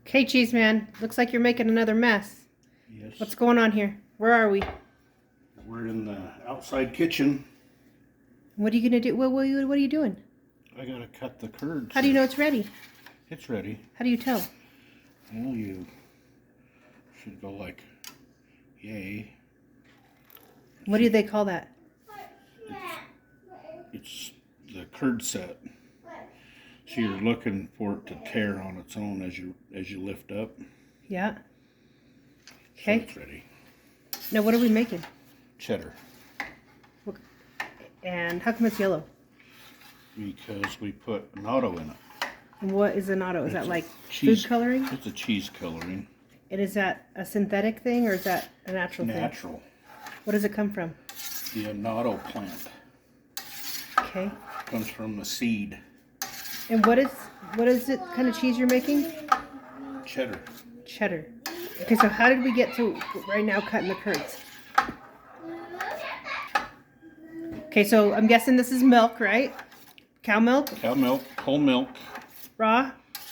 Okay, Cheeseman. Looks like you're making another mess. Yes. What's going on here? Where are we? We're in the outside kitchen. What are you gonna do? What are you doing? I gotta cut the curds. How do you know it's ready? It's ready. How do you tell? Well, you should go like, yay. What do they call that? It's the curd set. So you're looking for it to tear on its own as you lift up. Yeah. So Okay. it's ready. Now what are we making? Cheddar. And how come it's yellow? Because we put annatto in it. And what is annatto? Is It's that like cheese, food coloring? It's a cheese coloring. And is that a synthetic thing or is that a natural thing? Natural. What does it come from? The annatto plant. Okay. Comes from the seed. And what is it kind of cheese you're making? Cheddar. Cheddar. Okay, so how did we get to right now cutting the curds? Okay, so I'm guessing this is milk, right? Cow milk? Cow milk, whole milk, Raw?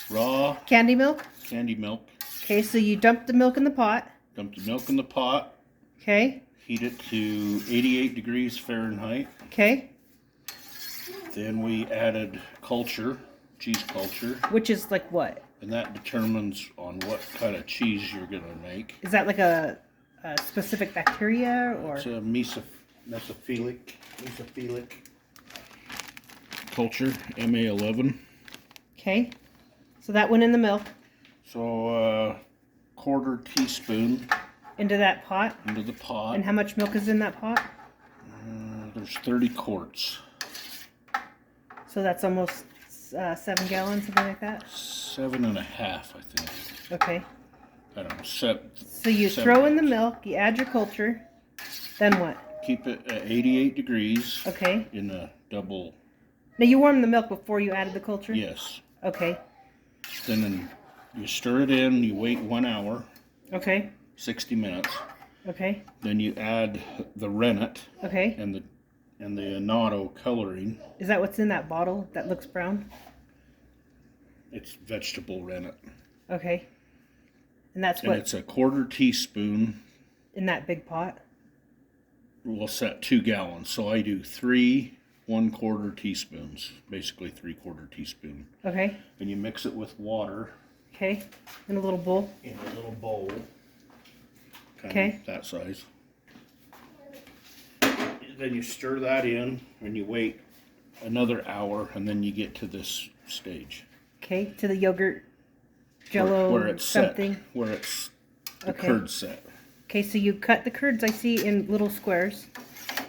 raw Candy milk? candy milk. Okay, so you dump the milk in the pot. Dump the milk in the pot. Okay. Heat it to 88 degrees Fahrenheit. Okay. Then we added culture, cheese culture, Which is like what? and that determines on what kind of cheese you're gonna make. Is that like a specific bacteria or? It's a mesophilic culture, MA11. Okay. So that went in the milk So quarter teaspoon into that pot. into the pot. And how much milk is in that pot? There's 30 quarts. So that's almost 7 gallons, something like that. 7.5, I think. Okay. I don't know. So you throw in the milk, you add your culture, then what? Keep it at 88 degrees. Okay. In a double. Now you warmed the milk before you added the culture? Yes. Okay. Then you stir it in. You wait 1 hour. Okay. 60 minutes. Okay. Then you add the rennet. Okay. And the annatto coloring. Is that what's in that bottle that looks brown? It's vegetable rennet. Okay. And that's and what? It's a quarter teaspoon. In that big pot? We'll set 2 gallons. So I do 3 1/4 teaspoons. Basically 3/4 teaspoon. Okay. And you mix it with water. Okay. In a little bowl? In a little bowl. Okay. That size. Then you stir that in and you wait another hour and then you get to this stage. Okay, to the yogurt jello where it's something. Set, where it's the Okay. curd set. Okay, so you cut the curds I see in little squares.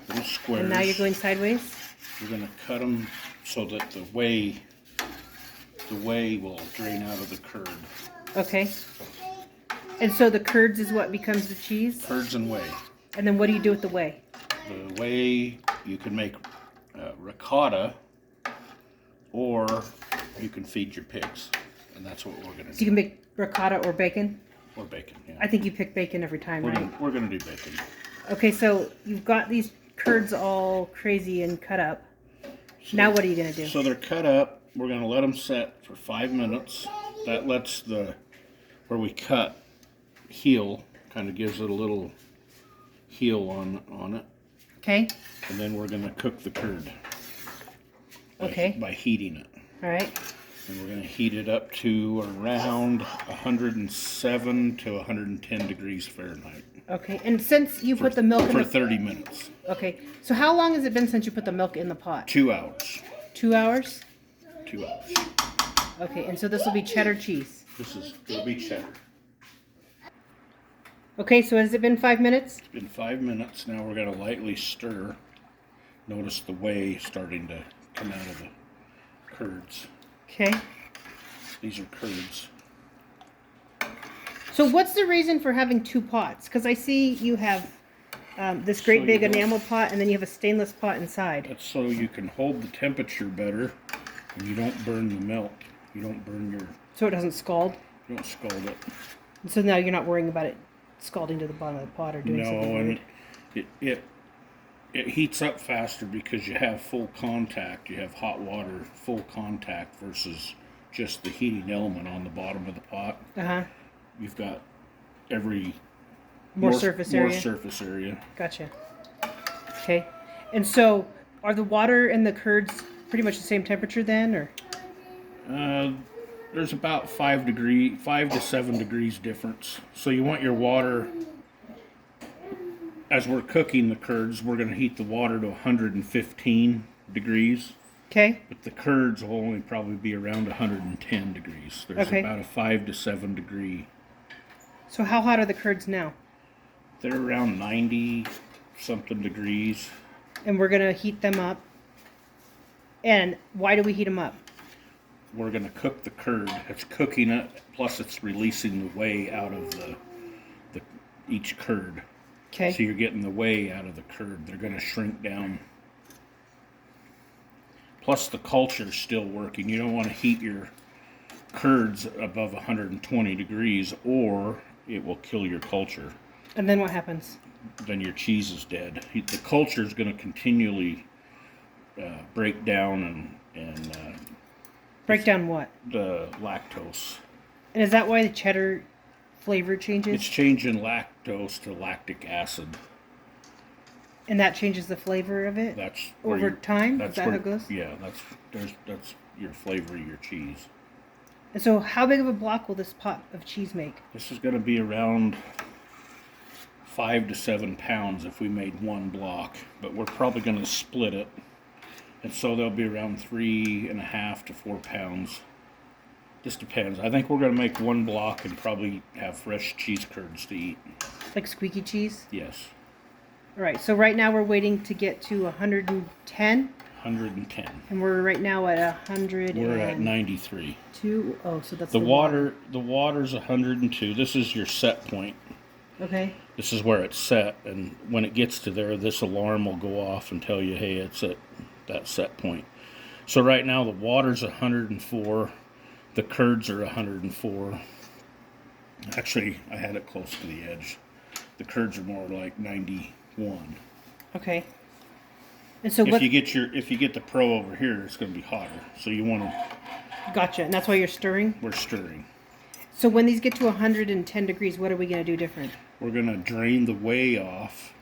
Little squares. And now you're going sideways? You're going to cut them so that the whey will drain out of the curd. Okay. And so the curds is what becomes the cheese? Curds and whey. And then what do you do with the whey? The whey, you can make ricotta, or you can feed your pigs. And that's what we're going to do. So you can make ricotta or bacon? Or bacon, yeah. I think you pick bacon every time, right? We're going to do bacon. Okay, so you've got these curds all crazy and cut up. Now what are you going to do? So they're cut up. We're going to let them set for 5 minutes. That lets where we cut heal, kind of gives it a little heal on it. Okay. And then we're going to cook the curd. By heating it. All right. And we're going to heat it up to around 107 to 110 degrees Fahrenheit. Okay. And since you put the milk in for 30 minutes. Okay. So how long has it been since you put the milk in the pot? 2 hours. 2 hours? 2 hours. Okay. And so this will be cheddar cheese. It'll be cheddar. Okay, so has it been 5 minutes? It's been 5 minutes. Now we're going to lightly stir. Notice the whey starting to come out of the curds. Okay. These are curds. So what's the reason for having 2 pots? Because I see you have this great big enamel pot and then you have a stainless pot inside. That's so you can hold the temperature better and you don't burn the milk. You don't burn your... So it doesn't scald? You don't scald it. So now you're not worrying about it scalding to the bottom of the pot or doing something weird? No, and it heats up faster because you have full contact. You have hot water, full contact versus just the heating element on the bottom of the pot. Uh-huh. You've got every More surface area. More surface area. Gotcha. Okay. And so, are the water and the curds pretty much the same temperature then, or? There's about 5 to 7 degrees difference. So you want your water, as we're cooking the curds, we're going to heat the water to 115 degrees. Okay. But the curds will only probably be around 110 degrees. There's about a 5 to 7 degree. So how hot are the curds now? They're around 90 something degrees. And we're going to heat them up. And why do we heat them up? We're going to cook the curd. It's cooking it, plus it's releasing the whey out of the each curd. Okay. So you're getting the whey out of the curd. They're going to shrink down. Plus the culture's still working. You don't want to heat your curds above 120 degrees or it will kill your culture. And then what happens? Then your cheese is dead. The culture is going to continually break down and break down what? The lactose. And is that why the cheddar flavor changes? It's changing lactose to lactic acid. And that changes the flavor of it? That's over time? Is that how it goes? Yeah, that's your flavor of your cheese. And so how big of a block will this pot of cheese make? This is going to be around 5 to 7 pounds if we made one block, but we're probably going to split it. And so they'll be around 3.5 to 4 pounds. Just depends. I think we're going to make one block and probably have fresh cheese curds to eat. Like squeaky cheese? Yes. All right, so right now we're waiting to get to 110. 110. And we're right now at 100. We're at 93. Oh, so that's the water. The water's 102. This is your set point. Okay. This is where it's set, and when it gets to there, this alarm will go off and tell you, hey, it's at that set point. So right now the water's 104. The curds are 104. Actually, I had it close to the edge. The curds are more like 91. Okay. And so if you get the pro over here, it's going to be hotter. So you want to. Gotcha. And that's why you're stirring? We're stirring. So when these get to 110 degrees, what are we going to do different? We're going to drain the whey off,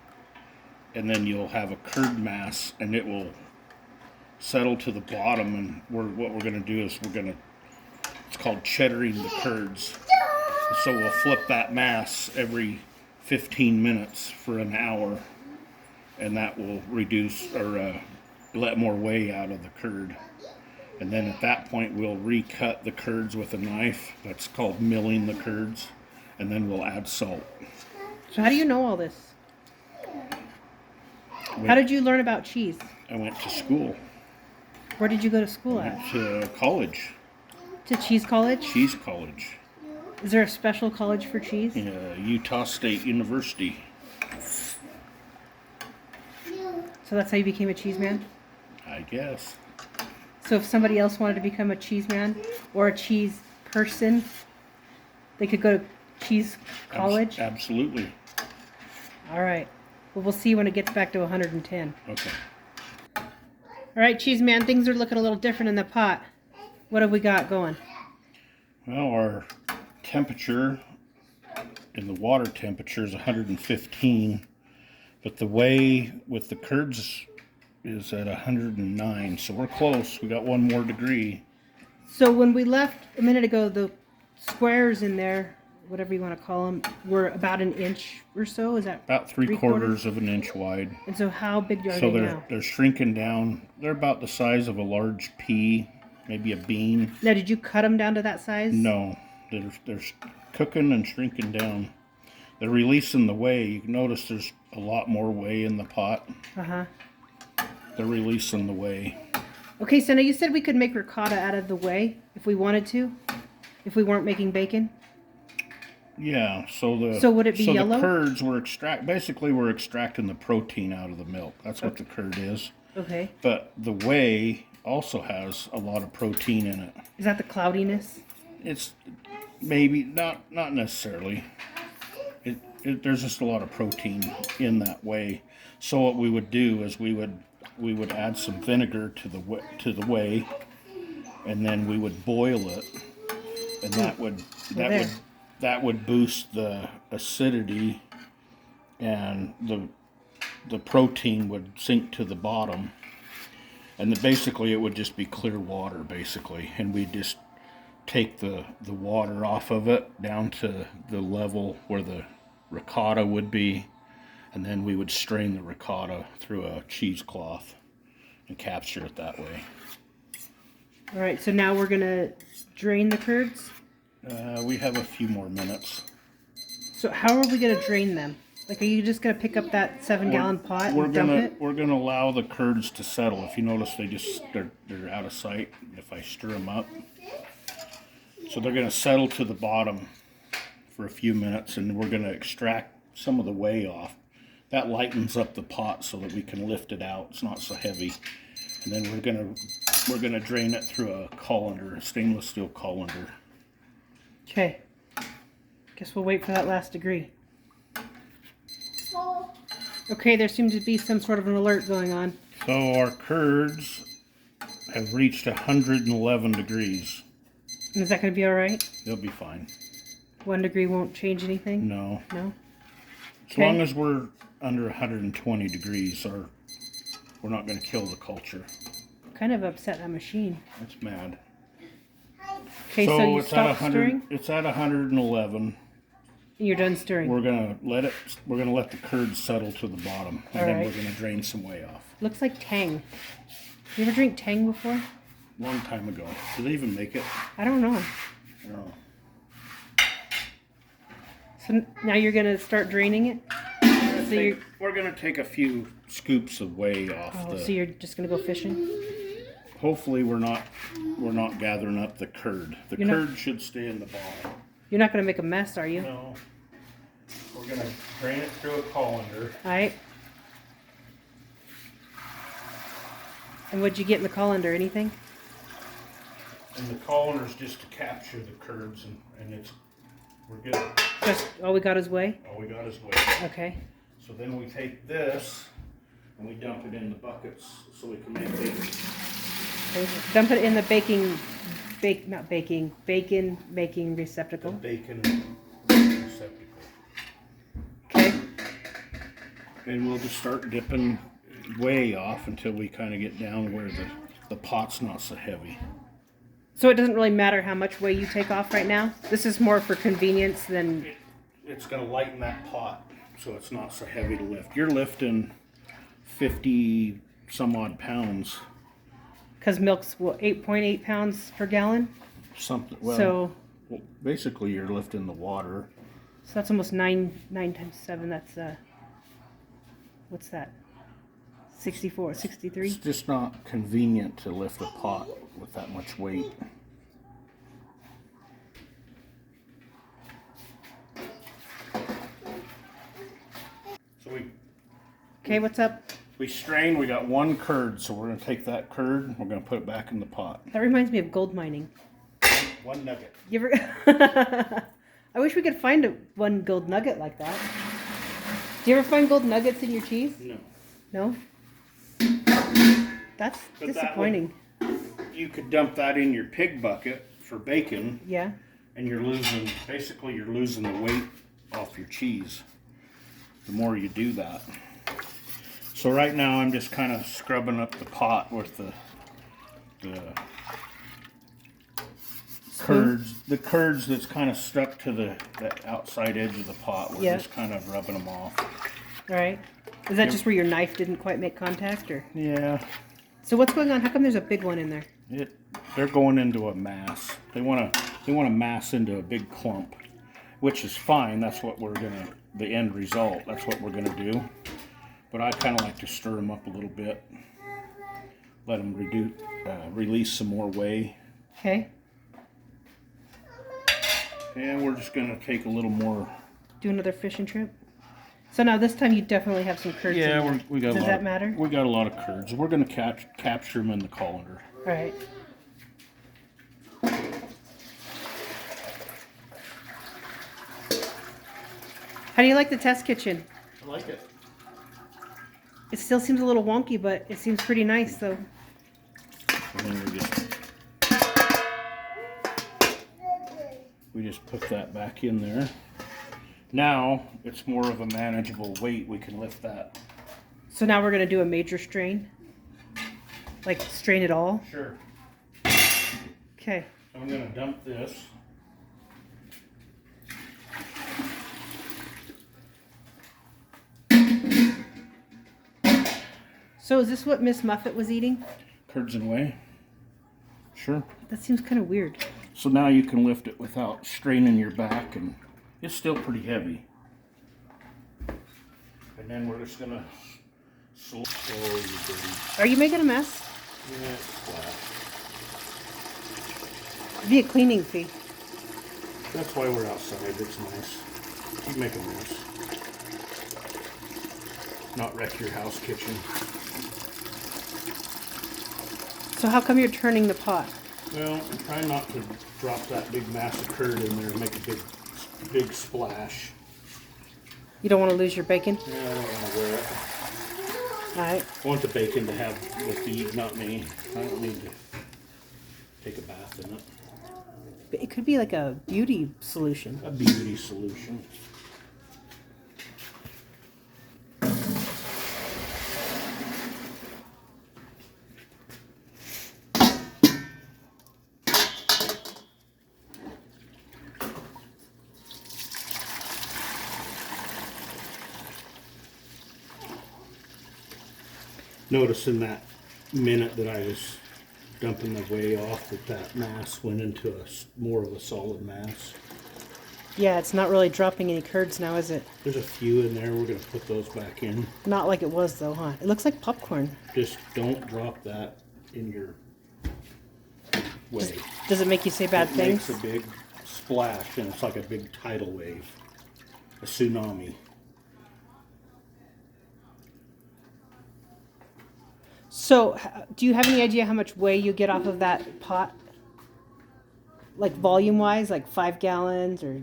and then you'll have a curd mass, and it will settle to the bottom. And what we're going to do is it's called cheddaring the curds. So we'll flip that mass every 15 minutes for an hour, and that will reduce or let more whey out of the curd. And then at that point, we'll recut the curds with a knife. That's called milling the curds. And then we'll add salt. So how do you know all this? How did you learn about cheese? I went to school. Where did you go to school at? To college. To Cheese College? Cheese College. Is there a special college for cheese? Utah State University. So that's how you became a cheeseman? I guess. So if somebody else wanted to become a cheeseman or a cheese person, they could go to Cheese College? Absolutely. All right. Well, we'll see when it gets back to 110. Okay. All right, cheeseman, things are looking a little different in the pot. What have we got going? Well, our temperature in the water temperature is 115, but the whey with the curds is at 109, so we're close. We got one more degree. So when we left a minute ago, the squares in there, whatever you want to call them, were about an inch or so. Is that about three quarters of an inch wide? And so how big are they now? So they're shrinking down. They're about the size of a large pea, maybe a bean. Now, did you cut them down to that size? No, they're cooking and shrinking down. They're releasing the whey. You can notice there's a lot more whey in the pot. Uh-huh. They're releasing the whey. Okay, so now you said we could make ricotta out of the whey if we wanted to, if we weren't making bacon. Yeah, so would it be yellow? The curds we're extracting the protein out of the milk. That's what the curd is. Okay. But the whey also has a lot of protein in it. Is that the cloudiness? It's maybe not necessarily. There's just a lot of protein in that whey. So what we would do is we would add some vinegar to the whey, and then we would boil it, and that would boost the acidity, and the protein would sink to the bottom, and basically it would just be clear water basically, and we just take the water off of it down to the level where the ricotta would be, and then we would strain the ricotta through a cheesecloth and capture it that way. All right, so now we're gonna drain the curds. We have a few more minutes. So how are we gonna drain them? Like, are you just gonna pick up that 7-gallon pot and dump it? We're gonna allow the curds to settle. If you notice, they're out of sight if I stir them up. So they're gonna settle to the bottom for a few minutes, and we're gonna extract some of the whey off. That lightens up the pot so that we can lift it out. It's not so heavy. And then we're gonna drain it through a colander, a stainless steel colander. Okay. Guess we'll wait for that last degree. Okay, there seems to be some sort of an alert going on. So our curds have reached 111 degrees. And is that going to be all right? They'll be fine. 1 degree won't change anything? No. No? As long as we're under 120 degrees, we're not going to kill the culture. Kind of upset that machine. It's mad. Okay, so you it's stop at 100, stirring? It's at 111. And you're done stirring? We're gonna let the curds settle to the bottom, and then we're gonna drain some whey off. Looks like Tang. You ever drink Tang before? Long time ago. Do they even make it? I don't know. No. So now you're gonna start draining it? We're gonna take a few scoops of whey off. So you're just gonna go fishing? Hopefully we're not gathering up the curd. The curd should stay in the bottom. You're not gonna make a mess, are you? No. We're gonna drain it through a colander. All right. And what'd you get in the colander? Anything? And the colander's just to capture the curds, and we're good. Just all we got is whey? All we got is whey. Okay. So then we take this and we dump it in the buckets so we can make bacon. Okay. Dump it in the bacon making receptacle. The bacon receptacle. Okay. And we'll just start dipping whey off until we kind of get down where the pot's not so heavy. So it doesn't really matter how much whey you take off right now? This is more for convenience than... It's going to lighten that pot so it's not so heavy to lift. You're lifting 50 some odd pounds. Because milk's, what, 8.8 pounds per gallon? Something. Well, so basically you're lifting the water. So that's almost 9 times 7. That's, what's that? 64, 63? It's just not convenient to lift a pot with that much weight. Okay, what's up? We strained, we got one curd, so we're going to take that curd, we're going to put it back in the pot. That reminds me of gold mining. One nugget. You ever... I wish we could find one gold nugget like that. Do you ever find gold nuggets in your cheese? No. No? That's But disappointing. You could dump that in your pig bucket for bacon. Yeah. And you're losing the weight off your cheese the more you do that. So right now I'm just kind of scrubbing up the pot with the curds. The curds that's kind of stuck to the outside edge of the pot. We're just kind of rubbing them off. All right. Is that just where your knife didn't quite make contact, or? Yeah. So what's going on? How come there's a big one in there? They're going into a mass. They want to mass into a big clump, which is fine. That's what the end result. That's what we're gonna do. But I kind of like to stir them up a little bit, let them release some more whey. Okay. And we're just gonna take a little more. Do another fishing trip. So now this time you definitely have some curds. Yeah, in there. we got. Does that matter? We got a lot of curds. We're gonna capture them in the colander. All right. How do you like the test kitchen? I like it. It still seems a little wonky, but it seems pretty nice, though. And then we just just put that back in there. Now it's more of a manageable weight. We can lift that. So now we're going to do a major strain? Like strain it all? Sure. Okay. I'm going to dump this. So is this what Miss Muffet was eating? Curds and whey. Sure. That seems kind of weird. So now you can lift it without straining your back, and it's still pretty heavy. And then we're just gonna slowly. Are you making a mess? Yeah, it's flat. It'd be a cleaning fee. That's why we're outside. It's nice. Keep making a mess. Not wreck your house kitchen. So how come you're turning the pot? Well, I'm trying not to drop that big mass of curd in there and make a big splash. You don't want to lose your bacon? Yeah, I don't want to wear it. Alright. I want the bacon to have the feed, not me. I don't need to take a bath in it. It could be like a beauty solution. A beauty solution. Notice in that minute that I was dumping the whey off that mass went into more of a solid mass. Yeah, it's not really dropping any curds now, is it? There's a few in there. We're going to put those back in. Not like it was though, huh? It looks like popcorn. Just don't drop that in your whey. Does it make you say bad things? It makes a big splash, and it's like a big tidal wave. A tsunami. So, do you have any idea how much whey you get off of that pot? Like volume-wise, like 5 gallons or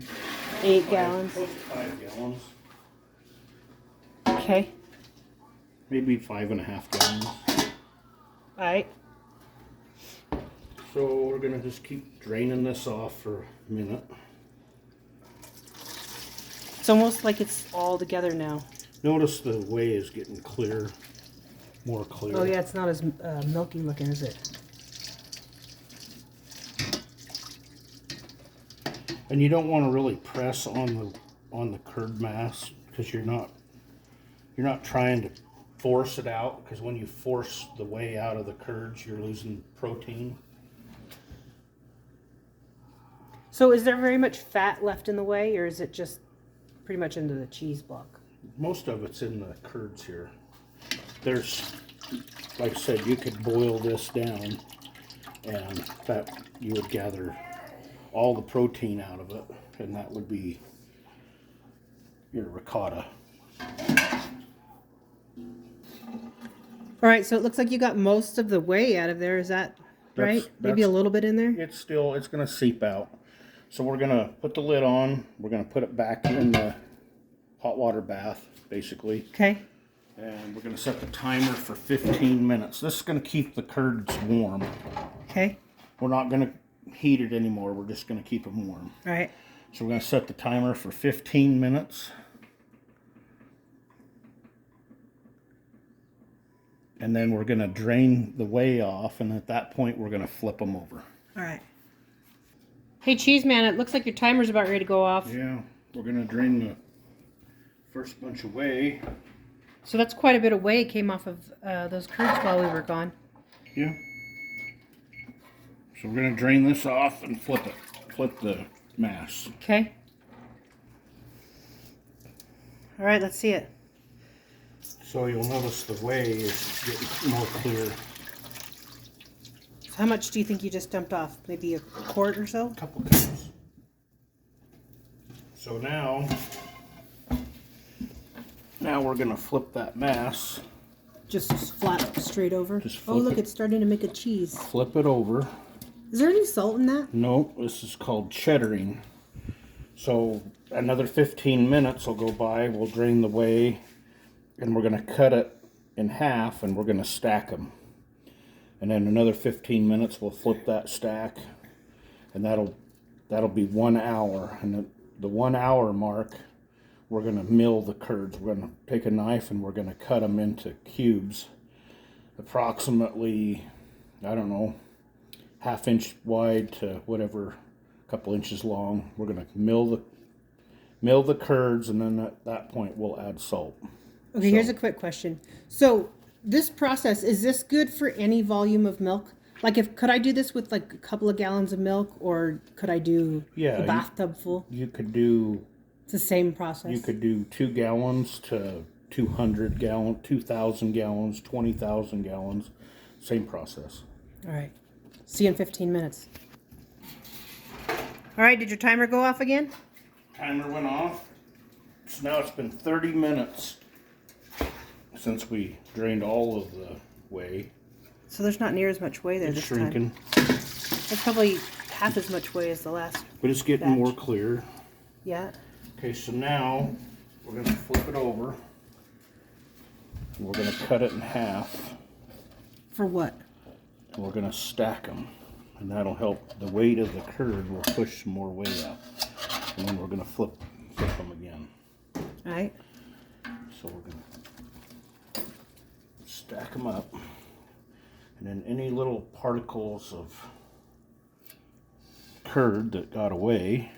8 gallons? Close to 5 gallons. Okay. Maybe 5.5 gallons. All right. So we're gonna just keep draining this off for a minute. It's almost like it's all together now. Notice the whey is getting clear, more clear. Oh yeah, it's not as milky looking, is it? And you don't want to really press on the curd mass, because you're not trying to force it out, because when you force the whey out of the curds, you're losing protein. So is there very much fat left in the whey, or is it just pretty much into the cheese block? Most of it's in the curds here. There's, like I said, you could boil this down, and that you would gather all the protein out of it, and that would be your ricotta. All right, so it looks like you got most of the whey out of there. Is that right? Maybe a little bit in there? It's going to seep out. So we're going to put the lid on. We're going to put it back in the hot water bath, basically. Okay. And we're going to set the timer for 15 minutes. This is going to keep the curds warm. Okay. We're not going to heat it anymore. We're just going to keep them warm. All right. So we're going to set the timer for 15 minutes. And then we're going to drain the whey off, and at that point we're going to flip them over. All right. Hey, Cheeseman, it looks like your timer's about ready to go off. Yeah, we're going to drain the first bunch of whey. So that's quite a bit of whey came off of those curds while we were gone. Yeah. So we're going to drain this off and flip it. Flip the mass. Okay. All right, let's see it. So you'll notice the whey is getting more clear. So how much do you think you just dumped off? Maybe a quart or so? A couple cups. So now we're going to flip that mass. Just flat straight over? Just Oh, flip look, it. it's starting to make a cheese. Flip it over. Is there any salt in that? No, this is called cheddaring. So another 15 minutes will go by. We'll drain the whey, and we're going to cut it in half, and we're going to stack them. And then another 15 minutes, we'll flip that stack, and that'll That'll be 1 hour, and at the 1 hour mark, we're gonna mill the curds. We're gonna take a knife and we're gonna cut them into cubes, approximately, I don't know, 1/2 inch wide to whatever, a couple inches long. We're gonna mill the curds, and then at that point we'll add salt. Okay, here's a quick question. So this process, is this good for any volume of milk? Like, could I do this with like a couple of gallons of milk, or could I do a bathtub full? You could do. It's the same process. You could do 2 gallons to 200 gallons, 2,000 gallons, 20,000 gallons. Same process. All right. See you in 15 minutes. All right. Did your timer go off again? Timer went off. So now it's been 30 minutes since we drained all of the whey. So there's not near as much whey there It's this shrinking. time. There's probably half as much whey as the last. But it's getting batch. more clear. Yeah. Okay, so now we're going to flip it over. And we're going to cut it in half. For what? And we're going to stack them. And that'll help. The weight of the curd will push some more whey up. And then we're going to flip them again. All right. So we're going to stack them up. And then any little particles of curd that got away,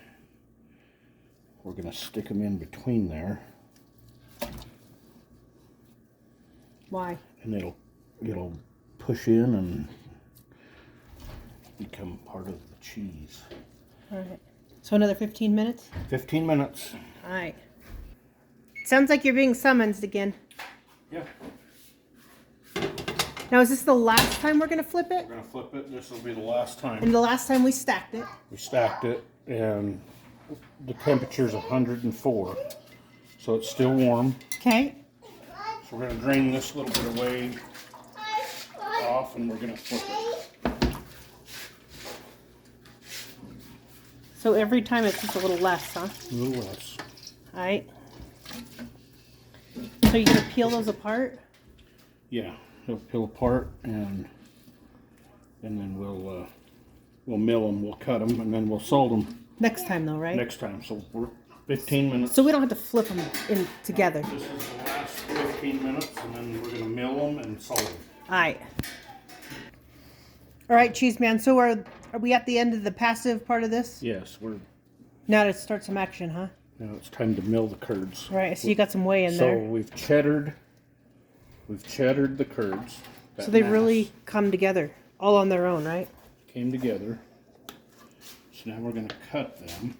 we're going to stick them in between there. Why? And it'll push in and become part of the cheese. All right. So another 15 minutes? 15 minutes. All right. Sounds like you're being summoned again. Yeah. Now, is this the last time we're going to flip it? We're going to flip it. This will be the last time. And the last time we stacked it? We stacked it, and the temperature's 104. So it's still warm. Okay. So we're going to drain this little bit of whey off, and we're going to flip it. So every time it's just a little less, huh? A little less. All right. So you're going to peel those apart? Yeah, they'll peel apart, and then we'll mill them, we'll cut them, and then we'll salt them. Next time, though, right? Next time. So we're 15 minutes. So we don't have to flip them in together. This is the last 15 minutes, and then we're going to mill them and salt them. All right. All right, Cheeseman. So are we at the end of the passive part of this? Yes, we're Now to start some action, huh? now it's time to mill the curds. All right. So you got some whey in So there. we've cheddared the curds. So they mass really come together all on their own, right? came together. So now we're going to cut them.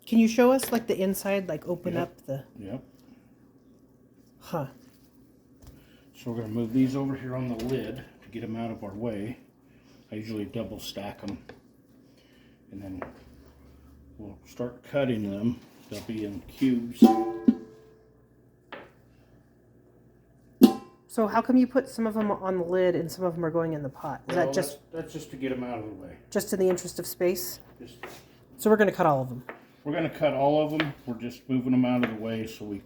Can you show us like the inside, like open Yep. up the... Yep. Huh. So we're going to move these over here on the lid to get them out of our way. I usually double stack them. And then we'll start cutting them. They'll be in cubes. So how come you put some of them on the lid and some of them are going in the pot? Is Well, that just that's just to get them out of the way. just in the interest of space? Just, So we're going to cut all of them. we're going to cut all of them. We're just moving them out of the way so we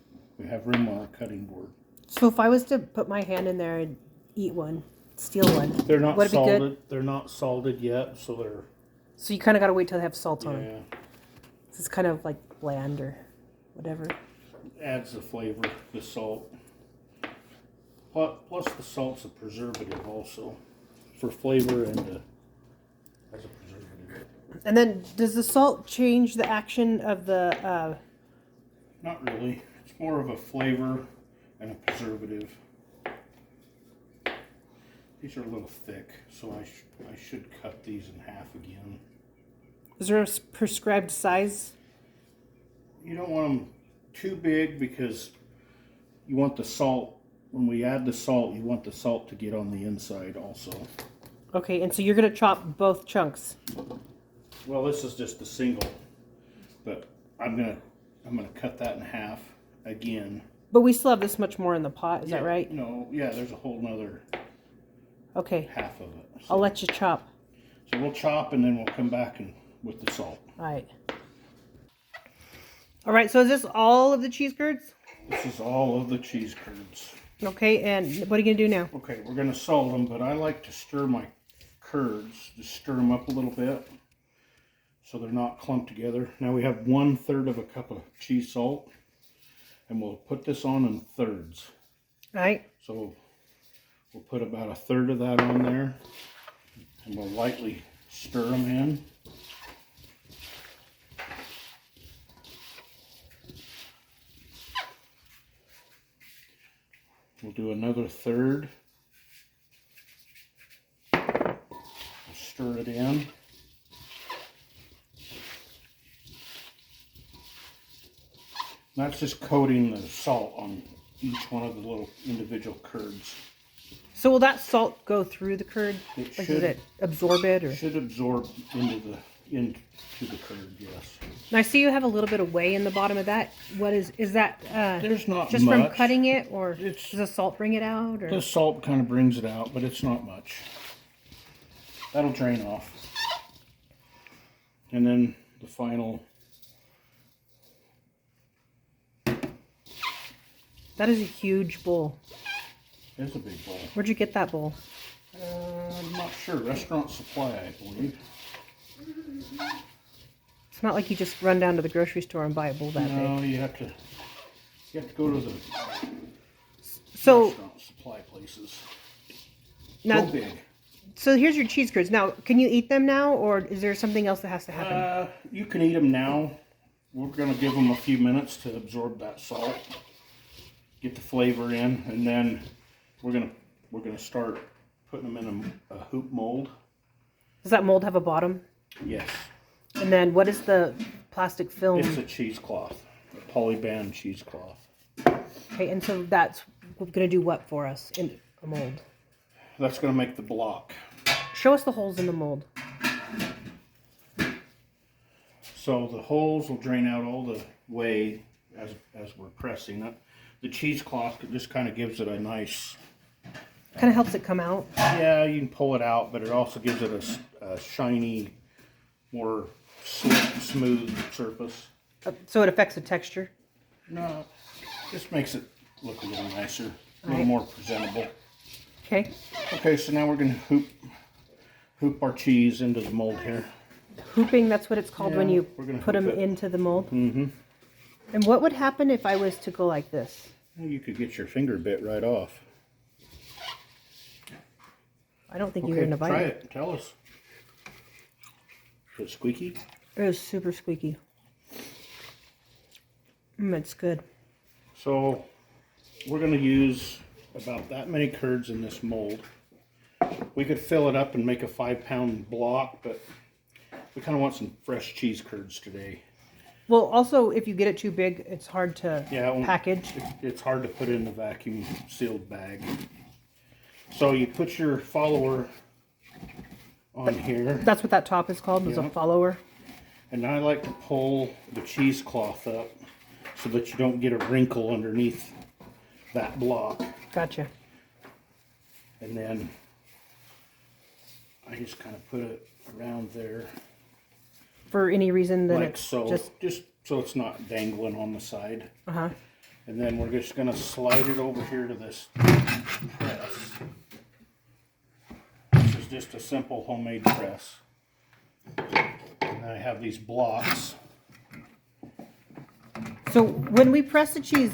have room on our cutting board. So if I was to put my hand in there and eat one, steal one, They're not would it be salted. good? They're not salted yet, so they're So you kind of got to wait till they have salt on them. yeah. It's kind of like bland or whatever. Adds the flavor, the salt. Plus the salt's a preservative also, for flavor and as a preservative. And then does the salt change the action of the... Not really. It's more of a flavor and a preservative. These are a little thick, so I should cut these in half again. Is there a prescribed size? You don't want them too big because you want the salt, when we add the salt, you want the salt to get on the inside also. Okay, and so you're going to chop both chunks. Well, this is just a single, but I'm gonna cut that in half again. But we still have this much more in the pot, is that right? No, yeah, there's a whole nother Okay, half of it. I'll let you chop. So we'll chop and then we'll come back with the salt. All right. All right, so is this all of the cheese curds? This is all of the cheese curds. Okay, and what are you going to do now? Okay, we're going to salt them, but I like to stir my curds. Just stir them up a little bit so they're not clumped together. Now we have 1/3 of a cup of cheese salt, and we'll put this on in thirds. All right. So we'll put about 1/3 of that on there, and we'll lightly stir them in. We'll do another 1/3. We'll stir it in. That's just coating the salt on each one of the little individual curds. So will that salt go through the curd? It Like, should. does it absorb it, or? It should absorb into the curd, yes. And I see you have a little bit of whey in the bottom of that. What is that? There's not just much. from cutting it, or It's- does the salt bring it out? Or? The salt kind of brings it out, but it's not much. That'll drain off. And then the final. That is a huge bowl. It's a big bowl. Where'd you get that bowl? I'm not sure. Restaurant Supply, I believe. It's not like you just run down to the grocery store and buy a bowl that big. No, you have to go to the So restaurant supply places. now, Go big. so here's your cheese curds. Now, can you eat them now, or is there something else that has to happen? You can eat them now. We're going to give them a few minutes to absorb that salt, get the flavor in, and then we're gonna start putting them in a hoop mold. Does that mold have a bottom? Yes, And then what is the plastic film? it's a cheesecloth, a polyband cheesecloth. Okay, and so that's going to do what for us in a mold? That's going to make the block. Show us the holes in the mold. So the holes will drain out all the whey as we're pressing it. The cheesecloth just kind of gives it a nice. Kind of helps it come out. Yeah, you can pull it out, but it also gives it a shiny, more slick, smooth surface. So it affects the texture. No, just makes it look a little nicer, a little Right. more presentable. Okay. Okay, so now we're going to hoop our cheese into the mold here. Hooping, that's what it's called when Yeah, you we're gonna put them hoop it. into the mold. Mm-hmm. And what would happen if I was to go like this? Well, you could get your finger bit right off. I don't think you're Okay, going to bite try it. it. Tell us. Is it squeaky? It was super squeaky. It's good. So we're going to use about that many curds in this mold. We could fill it up and make a 5-pound block, but we kind of want some fresh cheese curds today. Well, also, if you get it too big, it's hard to Yeah, package. It's hard to put in the vacuum sealed bag. So you put your follower on here, That's what that top is called, is a Yeah. follower. and I like to pull the cheesecloth up so that you don't get a wrinkle underneath that block. Gotcha. And then I just kind of put it around there For any reason, then like it's so, just... just so it's not dangling on the side. Uh-huh. And then we're just going to slide it over here to this press. This is just a simple homemade press. And I have these blocks. So when we press the cheese,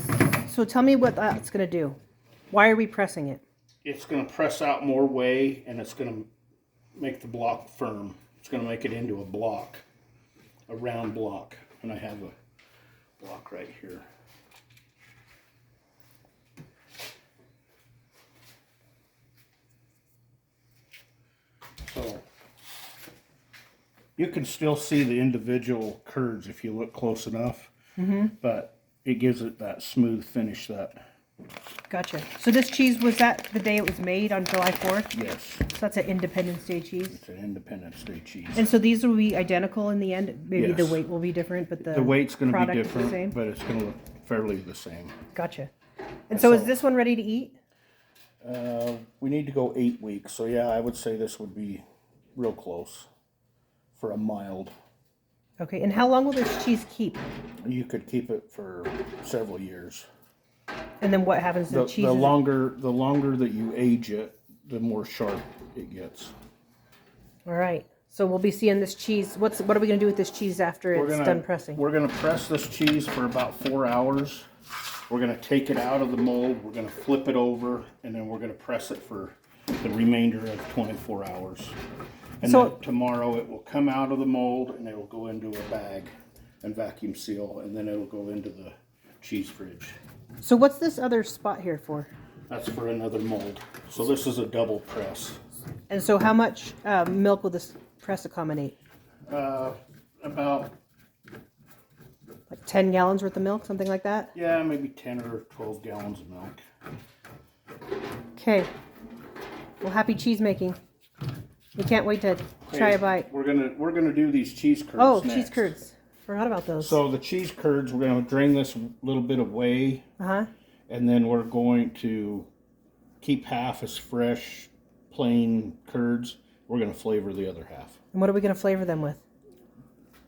so tell me what that's going to do. Why are we pressing it? It's going to press out more whey, and it's going to make the block firm. It's going to make it into a block, a round block. And I have a block right here. So you can still see the individual curds if you look close enough, but it gives it that smooth finish. Gotcha. So this cheese, was that the day it was made on July 4th? Yes, So that's an Independence Day cheese. it's an Independence Day cheese. And so these will be identical in the end? Maybe the Yes. weight will be different, but The weight's going to be product is the different, same? but it's going to look fairly the same. Gotcha. And so is So- this one ready to eat? We need to go 8 weeks, so yeah, I would say this would be real close for a mild Okay, and how long will this cheese keep? You could keep it for several years. And then what happens to the cheese? The longer that you age it, the more sharp it gets. All right. So we'll be seeing this cheese. What are we going to do with this cheese after it's done pressing? We're going to press this cheese for about 4 hours. We're going to take it out of the mold. We're going to flip it over, and then we're going to press it for the remainder of 24 hours. And then tomorrow it will come out of the mold, and it will go into a bag and vacuum seal, and then it will go into the cheese fridge. So what's this other spot here for? That's for another mold. So this is a double press. And so how much milk will this press accommodate? About... like 10 gallons worth of milk, something like that? Yeah, maybe 10 or 12 gallons of milk. Okay. Well, happy cheese making. We can't wait to try a bite. We're gonna do these cheese curds. Oh, next. cheese curds. Forgot about those. So the cheese curds, we're gonna drain this little bit of whey. And then we're going to keep half as fresh, plain curds. We're gonna flavor the other half. And what are we gonna flavor them with?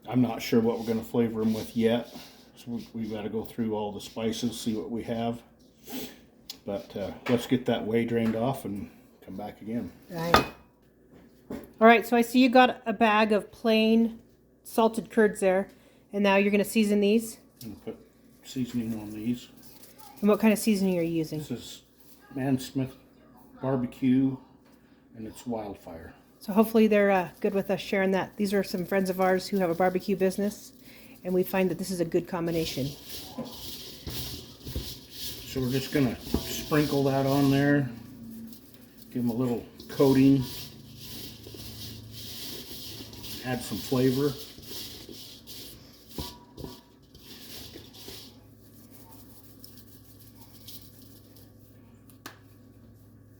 I'm not sure what we're gonna flavor them with yet. So we've got to go through all the spices, see what we have. But let's get that whey drained off and come back again. Right. All right, so I see you got a bag of plain salted curds there, and now you're going to season these? I'm going to put seasoning on these. And what kind of seasoning are you using? This is Man Smith barbecue, and it's Wildfire. So hopefully they're good with us sharing that. These are some friends of ours who have a barbecue business, and we find that this is a good combination. So we're just going to sprinkle that on there, give them a little coating. Add some flavor.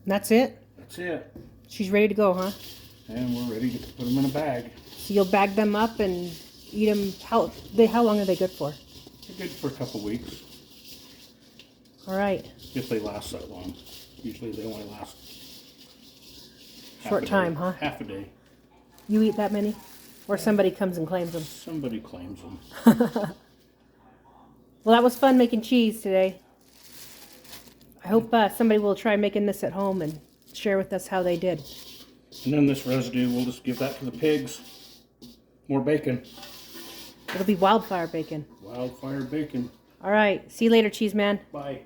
And that's it? That's it. She's ready to go, huh? And we're ready to put them in a bag. So you'll bag them up and eat them. How long are they good for? They're good for a couple weeks. All right. If they last that long. Usually they only last short time, huh? Half a day. You eat that many? Or somebody comes and claims them? Somebody claims them. Well, that was fun making cheese today. I hope somebody will try making this at home and share with us how they did. And then this residue, we'll just give that to the pigs. More bacon. It'll be Wildfire bacon. Wildfire bacon. All right. See you later, Cheeseman. Bye.